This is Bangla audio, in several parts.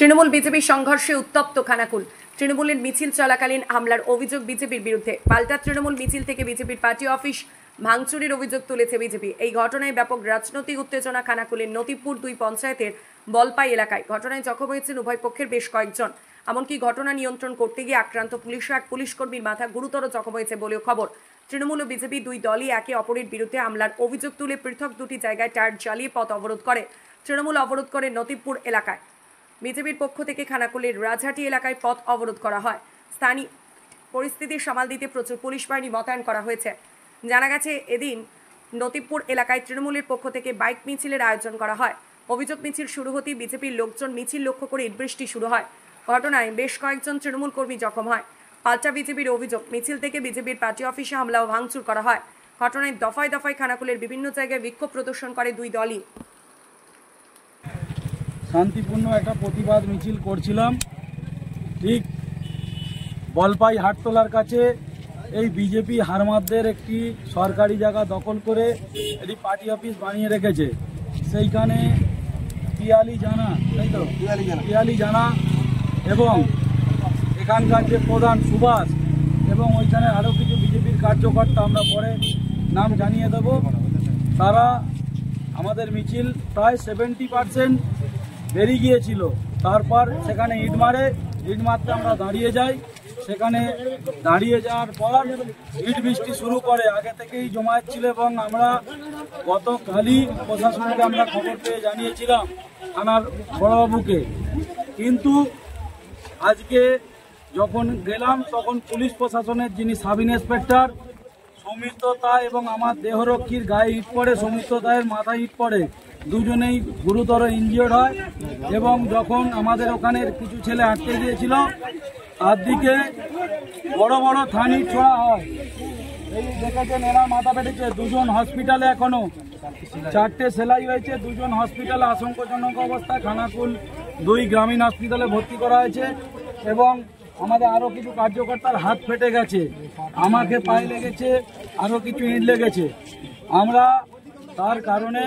তৃণমূল বিজেপি সংঘর্ষে উত্তপ্ত খানাকুল। তৃণমূলের মিছিল চলাকালীন হামলার অভিযোগ বিজেপির বিরুদ্ধে। পাল্টা তৃণমূল মিছিল থেকে বিজেপির পার্টি অফিস ভাঙচুরের অভিযোগ তুলেছে বিজেপি। এই ঘটনায় ব্যাপক রাজনৈতিক উত্তেজনা খানাকুলের নতিপুর 2 পঞ্চায়েতের বলপাই এলাকায়। ঘটনায় জখম হয়েছেন উভয় পক্ষের বেশ কয়েকজন। এমনকি ঘটনা নিয়ন্ত্রণ করতে গিয়ে আক্রান্ত পুলিশও এক পুলিশ কর্মীর মাথা গুরুতর জখম হয়েছে বলেও খবর। তৃণমূল ও বিজেপি দুই দলই একে অপরের বিরুদ্ধে হামলার অভিযোগ তুলে পৃথক দুটি জায়গায় টায়ার জ্বালিয়ে পথ অবরোধ করে। তৃণমূল অবরোধ করে নতিপুর এলাকায়, বিজেপির পক্ষ থেকে খানাকুলের রাজহাটি এলাকায় পথ অবরোধ করা হয়। স্থানীয় পরিস্থিতি সামাল দিতে প্রচুর পুলিশ বাহিনী মোতায়েন করা হয়েছে। জানা গেছে, এদিন নতিপুর এলাকায় তৃণমূলের পক্ষ থেকে বাইক মিছিলের আয়োজন করা হয়। অভিযোগ মিছিল শুরু হতেই বিজেপির লোকজন মিছিল লক্ষ্য করে ইটবৃষ্টি শুরু হয়। ঘটনায় বেশ কয়েকজন তৃণমূল কর্মী জখম হয়। পাল্টা বিজেপির অভিযোগ, মিছিল থেকে বিজেপির পার্টি অফিসে হামলা ও ভাঙচুর করা হয়। ঘটনায় দফায় দফায় খানাকুলের বিভিন্ন জায়গায় বিক্ষোভ প্রদর্শন করে দুই দলই। শান্তিপূর্ণ একটা প্রতিবাদ মিছিল করছিলাম, ঠিক বলপাই হাটতলার কাছে এই বিজেপি হারমাদদের একটি সরকারি জায়গা দখল করে একটি পার্টি অফিস বানিয়ে রেখেছে। সেইখানে পিয়ালি জানা, তাই তো পিয়ালি জানা এবং এখানকার যে প্রধান সুভাষ এবং ওইখানে আরও কিছু বিজেপির কার্যকর্তা, আমরা পরে নাম জানিয়ে দেব, তারা আমাদের মিছিল প্রায় 70% বেরিয়ে গিয়েছিল। তারপর সেখানে ইট মারতে আমরা দাঁড়িয়ে যাই। সেখানে দাঁড়িয়ে যাওয়ার পর ইট বৃষ্টি শুরু করে। আগে থেকেই জমায়েত ছিল এবং আমরা গতকালই প্রশাসনকে আমরা খবর পেয়ে জানিয়েছিলাম, থানার বড়বাবুকে। কিন্তু আজকে যখন গেলাম তখন পুলিশ প্রশাসনের যিনি সাব ইন্সপেক্টর সৌমিত্র তাই এবং আমার দেহরক্ষীর গায়ে ইট পড়ে, সৌমিত্র তাইয়ের মাথায় ইট পড়ে, দুজনেই গুরুতর ইনজিওর্ড হয়। এবং যখন আমাদের ওখানের কিছু ছেলে আটকে গিয়েছিল, তার দিকে বড় বড় থান ইট ছোড়া হয়। এই দেখেছেন, এরা মাথা পেটেছে। দুজন হসপিটালে, এখনো 4টে সেলাই হয়েছে, দুজন হসপিটালে আশঙ্কাজনক অবস্থায় খানাকুল 2 গ্রামীণ হসপিটালে ভর্তি করা হয়েছে। এবং আমাদের আরও কিছু কার্যকর্তার হাত ফেটে গেছে, আমাকে পায়ে লেগেছে, আরও কিছু ইট লেগেছে। আমরা তার কারণে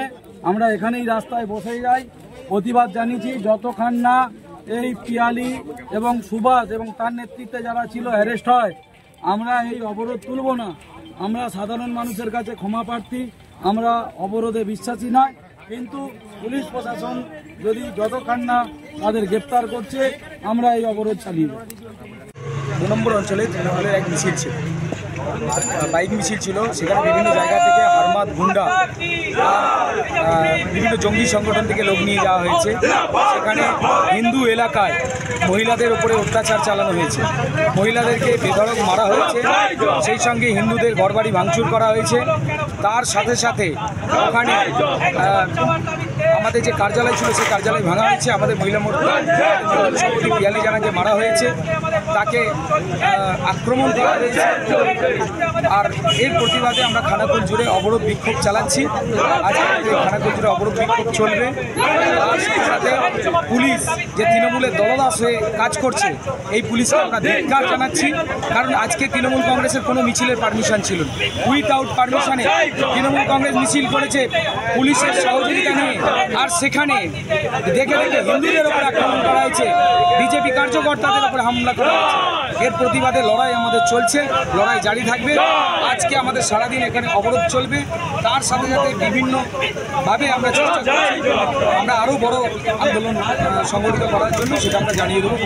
আমরা এখানেই রাস্তায় বসে যাই, প্রতিবাদ জানিয়েছি। যতক্ষণ না এই পিয়ালি এবং সুভাষ এবং তার নেতৃত্বে যারা ছিল অ্যারেস্ট হয়, আমরা এই অবরোধ তুলব না। আমরা সাধারণ মানুষের কাছে ক্ষমা প্রার্থী, আমরা অবরোধে বিশ্বাসী নয়। কিন্তু পুলিশ প্রশাসন যদি যতক্ষণ না তাদের গ্রেপ্তার করছে, আমরা এই অবরোধ চালিয়ে যাব। 2 নম্বর অঞ্চলে তৃণমূলের এক মিছিল ছিল, বাইক মিছিল ছিল। সেখানে বিভিন্ন জায়গা থেকে হারমাদ, গুন্ডা, বিভিন্ন জঙ্গি সংগঠন থেকে লোক নিয়ে যাওয়া হয়েছে। সেখানে হিন্দু এলাকায় মহিলাদের উপরে অত্যাচার চালানো হয়েছে, মহিলাদেরকে বেধড়ক মারা হয়েছে, সেই সঙ্গে হিন্দুদের ঘরবাড়ি ভাঙচুর করা হয়েছে। তার সাথে সাথে ওখানে আমাদের যে কার্যালয় ছিল সেই কার্যালয় ভাঙা হয়েছে। আমাদের মহিলা মোর্চা সভাপতি পিয়ালি জানাকে মারা হয়েছে, তাকে আক্রমণ করা হয়েছে। আর এর প্রতিবাদে আমরা খানাকুল জুড়ে অবরোধ বিক্ষোভ চালাচ্ছি। আজকে খানাকুল জুড়ে অবরোধ বিক্ষোভ চলবে। তার সাথে সাথে পুলিশ যে তৃণমূলের দলদাস হয়ে কাজ করছে, এই পুলিশকে আমরা ধিক্কার জানাচ্ছি। কারণ আজকে তৃণমূল কংগ্রেসের কোনো মিছিলের পারমিশন ছিল না। উইথআউট পারমিশনে তৃণমূল কংগ্রেস মিছিল করেছে পুলিশের সহযোগিতা নিয়ে। আর সেখানে দেখে দেখে হিন্দুদের ওপর আক্রমণ করা হয়েছে, বিজেপি কার্যকর্তাদের ওপর হামলা করা হয়েছে। এর প্রতিবাদে লড়াই আমাদের চলছে, লড়াই জারি থাকবে। আজকে আমাদের সারাদিন এখানে অবরোধ চলবে। তার সাথে সাথে বিভিন্নভাবে আমরা চেষ্টা করছি আমরা আরও বড় আন্দোলন সংগঠিত করার জন্য, সেটা আমরা জানিয়ে দেবো।